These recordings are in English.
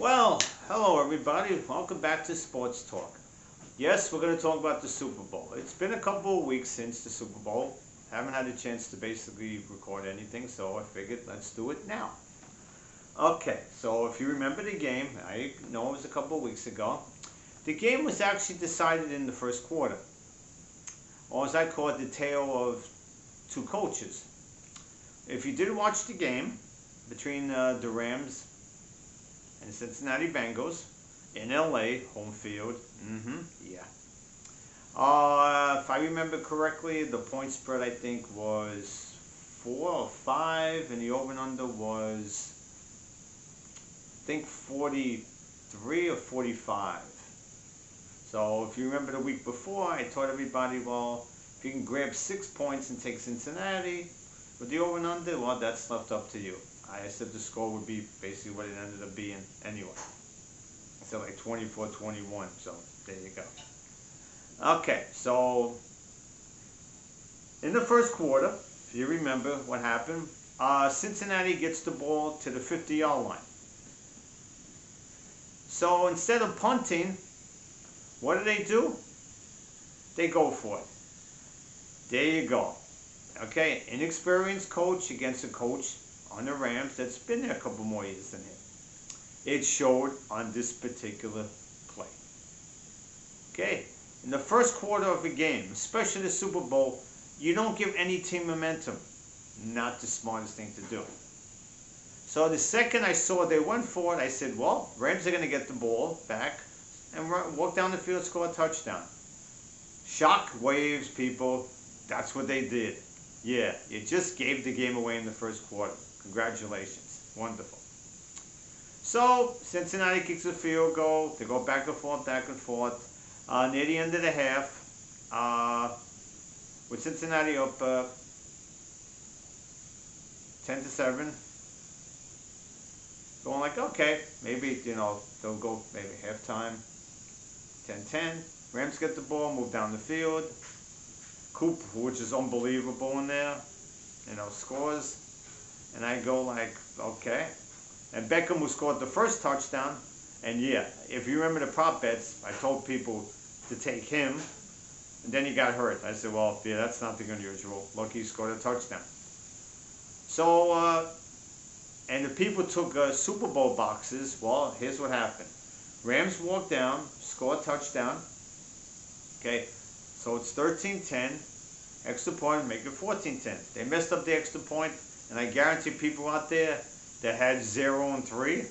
Well, hello everybody. Welcome back to Sports Talk. Yes, we're going to talk about the Super Bowl. It's been a couple of weeks since the Super Bowl. Haven't had a chance to basically record anything, so I figured let's do it now. Okay, so if you remember the game, I know it was a couple of weeks ago. The game was actually decided in the first quarter. Or as I call it, the tale of two coaches. If you did watch the game between the Rams and the Cincinnati Bengals in LA, home field. Yeah. If I remember correctly, the point spread I think was 4 or 5, and the over and under was I think 43 or 45. So if you remember the week before, I told everybody, well, if you can grab 6 points and take Cincinnati with the over and under, well, that's left up to you. I said the score would be basically what it ended up being anyway. I said like 24-21, so there you go. Okay, so in the first quarter, if you remember what happened, Cincinnati gets the ball to the 50-yard line. So instead of punting, what do? They go for it. There you go. Okay, inexperienced coach against a coach on the Rams that's been there a couple more years than him. It showed on this particular play. Okay, in the first quarter of a game, especially the Super Bowl, you don't give any team momentum. Not the smartest thing to do. So the second I saw they went for it, I said, well, Rams are going to get the ball back and walk down the field, score a touchdown. Shock waves, people. That's what they did. Yeah, you just gave the game away in the first quarter. Congratulations. Wonderful. So, Cincinnati kicks a field goal. They go back and forth, back and forth. Near the end of the half, with Cincinnati up 10-7, going like, okay, maybe, they'll go maybe halftime, 10-10. Rams get the ball, move down the field. Coop, which is unbelievable in there, scores. And I go like, okay. And Beckham, who scored the first touchdown, and yeah, if you remember the prop bets, I told people to take him, and then he got hurt. I said, well, yeah, that's nothing unusual. Look, he scored a touchdown. So, and the people took Super Bowl boxes. Well, here's what happened. Rams walked down, score a touchdown. Okay, so it's 13-10. Extra point, make it 14-10. They messed up the extra point, and I guarantee people out there that had 0 and 3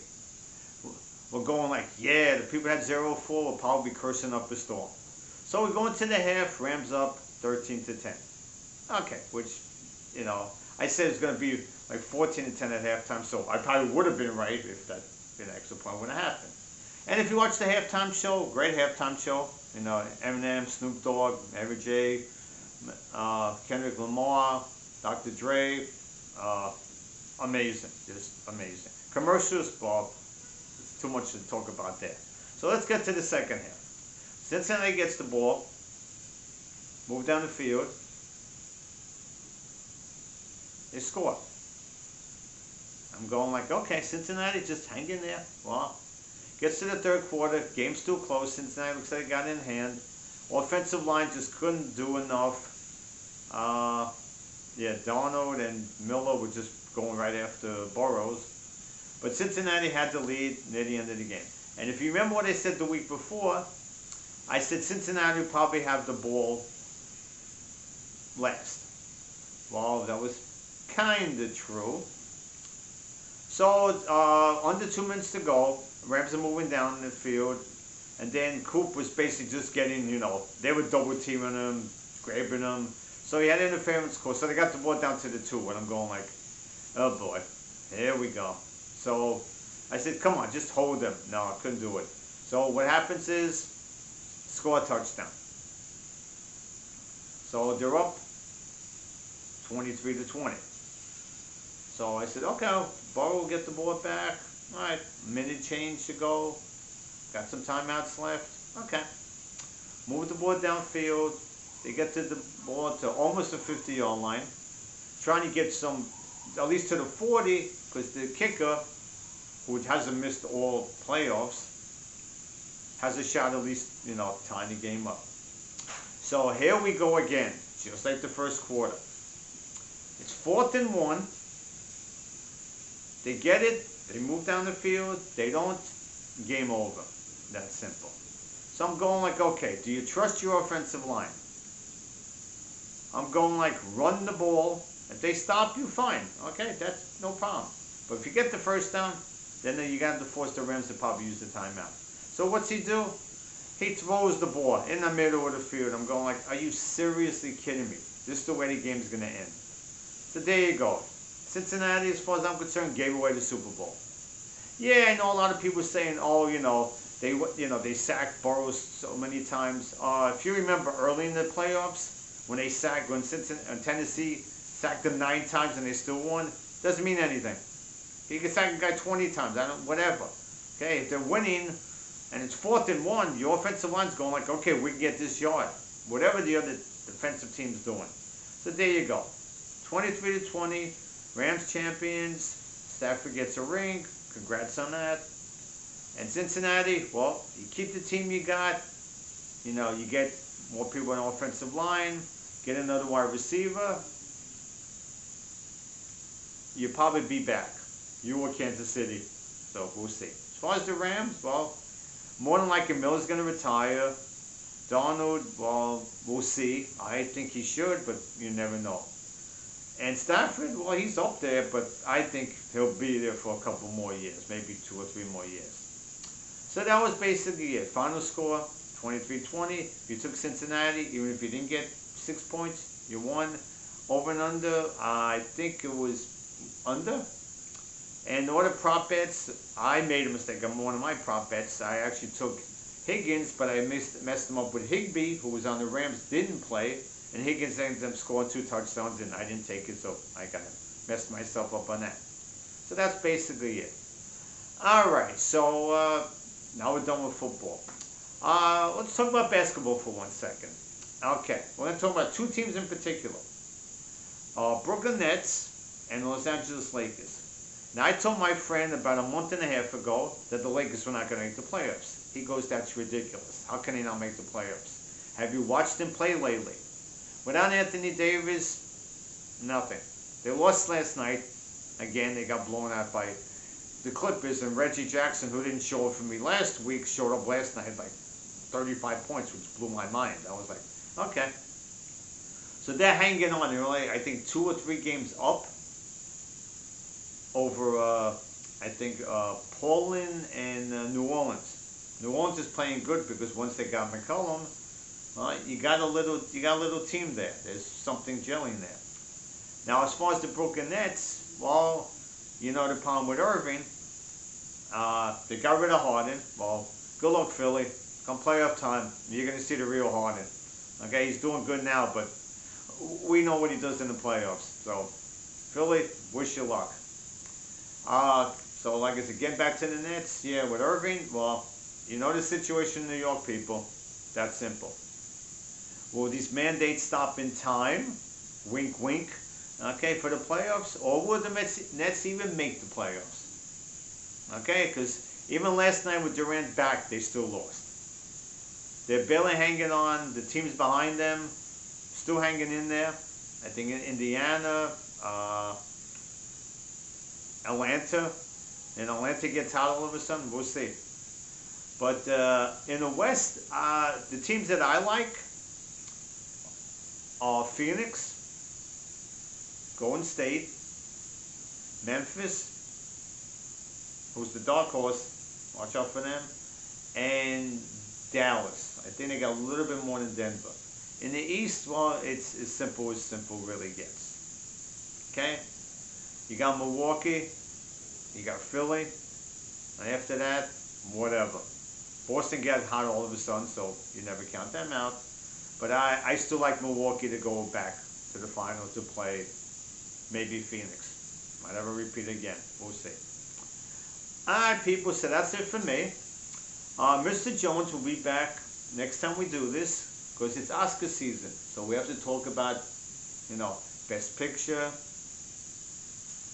were going like, yeah, the people that had 0 and 4 will probably be cursing up the storm. So we go into the half, Rams up 13-10. Okay, which, I said it's going to be like 14-10 at halftime, so I probably would have been right if that extra point would have happened. And if you watch the halftime show, great halftime show, Eminem, Snoop Dogg, Mary J., Kendrick Lamar, Dr. Dre, amazing, just amazing. Commercials, well, there's too much to talk about there. So let's get to the second half. Cincinnati gets the ball, move down the field, they score. I'm going like, okay, Cincinnati just hang in there. Well, gets to the third quarter, game's still close, Cincinnati looks like it got in hand. Offensive line just couldn't do enough. Yeah, Darnold and Miller were just going right after Burrows. But Cincinnati had the lead near the end of the game. And if you remember what I said the week before, I said Cincinnati would probably have the ball last. Well, that was kind of true. So, under 2 minutes to go, Rams are moving down the field. And then Coop was basically just getting, they were double teaming him, grabbing him. So he had interference call. So they got the ball down to the 2, and I'm going like, oh boy, here we go. So I said, come on, just hold them. No, I couldn't do it. So what happens is, score a touchdown. So they're up 23-20. So I said, okay, Burrow will get the ball back. All right, minute change to go. Got some timeouts left. Okay. Move the ball downfield. They get to the ball to almost the 50-yard line. Trying to get some, at least to the 40, because the kicker, who hasn't missed all playoffs, has a shot at least, tying the game up. So here we go again, just like the first quarter. It's 4th and 1. They get it. They move down the field. They don't. Game over. That's simple. So I'm going like, okay, do you trust your offensive line? I'm going like, run the ball. If they stop you, fine. Okay, that's no problem. But if you get the first down, then you got to force the Rams to probably use the timeout. So what's he do? He throws the ball in the middle of the field. I'm going like, are you seriously kidding me? This is the way the game's going to end. So there you go. Cincinnati, as far as I'm concerned, gave away the Super Bowl. Yeah, I know a lot of people saying, oh, they sacked Burrows so many times. If you remember early in the playoffs, when Tennessee sacked them 9 times and they still won, doesn't mean anything. You can sack a guy 20 times, whatever. Okay, if they're winning and it's 4th and 1, your offensive line's going like, okay, we can get this yard. Whatever the other defensive team's doing. So there you go. 23-20, Rams champions. Stafford gets a ring. Congrats on that. And Cincinnati, well, you keep the team you got. You get more people on the offensive line. Get another wide receiver. You'll probably be back. You or Kansas City. So we'll see. As far as the Rams, well, more than likely Miller's going to retire. Darnold, well, we'll see. I think he should, but you never know. And Stafford, well, he's up there, but I think he'll be there for a couple more years, maybe 2 or 3 more years. So that was basically it. Final score, 23-20. You took Cincinnati, even if you didn't get 6 points, you won. Over and under, I think it was under. And all the prop bets, I made a mistake on one of my prop bets. I actually took Higgins, but I messed him up with Higbee, who was on the Rams, didn't play. And Higgins ended up scoring 2 touchdowns, and I didn't take it, so I kind of messed myself up on that. So that's basically it. All right, so now we're done with football. Let's talk about basketball for 1 second. Okay, we're going to talk about 2 teams in particular. Brooklyn Nets and Los Angeles Lakers. Now, I told my friend about a month and a half ago that the Lakers were not going to make the playoffs. He goes, that's ridiculous. How can they not make the playoffs? Have you watched them play lately? Without Anthony Davis, nothing. They lost last night. Again, they got blown out by the Clippers, and Reggie Jackson, who didn't show up for me last week, showed up last night like 35 points, which blew my mind. I was like, okay. So they're hanging on. They're only, I think, 2 or 3 games up over, Portland and New Orleans. New Orleans is playing good because once they got McCollum, you got a little team there. There's something gelling there. Now, as far as the Brooklyn Nets, well, the problem with Irving, they got rid of Harden. Well, good luck, Philly. Come playoff time, you're going to see the real Harden. Okay, he's doing good now, but we know what he does in the playoffs. So, Philly, wish you luck. So, like I said, get back to the Nets. Yeah, with Irving, well, the situation in New York, people. That's simple. Will these mandates stop in time? Wink, wink. Okay, for the playoffs? Or will the Nets even make the playoffs? Okay, because even last night with Durant back, they still lost. They're barely hanging on. The teams behind them still hanging in there. I think in Indiana, Atlanta. And Atlanta gets out all of a sudden. We'll see. But in the West, the teams that I like are Phoenix, Golden State, Memphis, who's the dark horse, watch out for them, and Dallas. I think they got a little bit more than Denver. In the East, well, it's as simple really gets. Okay? You got Milwaukee, you got Philly, and after that, whatever. Boston got hot all of a sudden, so you never count them out. But I still like Milwaukee to go back to the final to play maybe Phoenix. Might ever repeat again. We'll see. Alright, people, so that's it for me. Mr. Jones will be back next time we do this because it's Oscar season. So we have to talk about, Best Picture,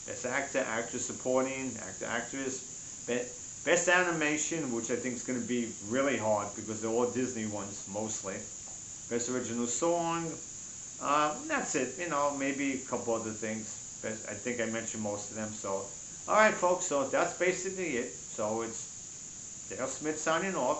Best Actor, Actress Supporting, Actor, Actress, Best animation, which I think is going to be really hard because they're all Disney ones mostly. Best original song. That's it. You know, maybe a couple other things. I think I mentioned most of them. So, all right, folks. So that's basically it. So it's Dale Smith signing off.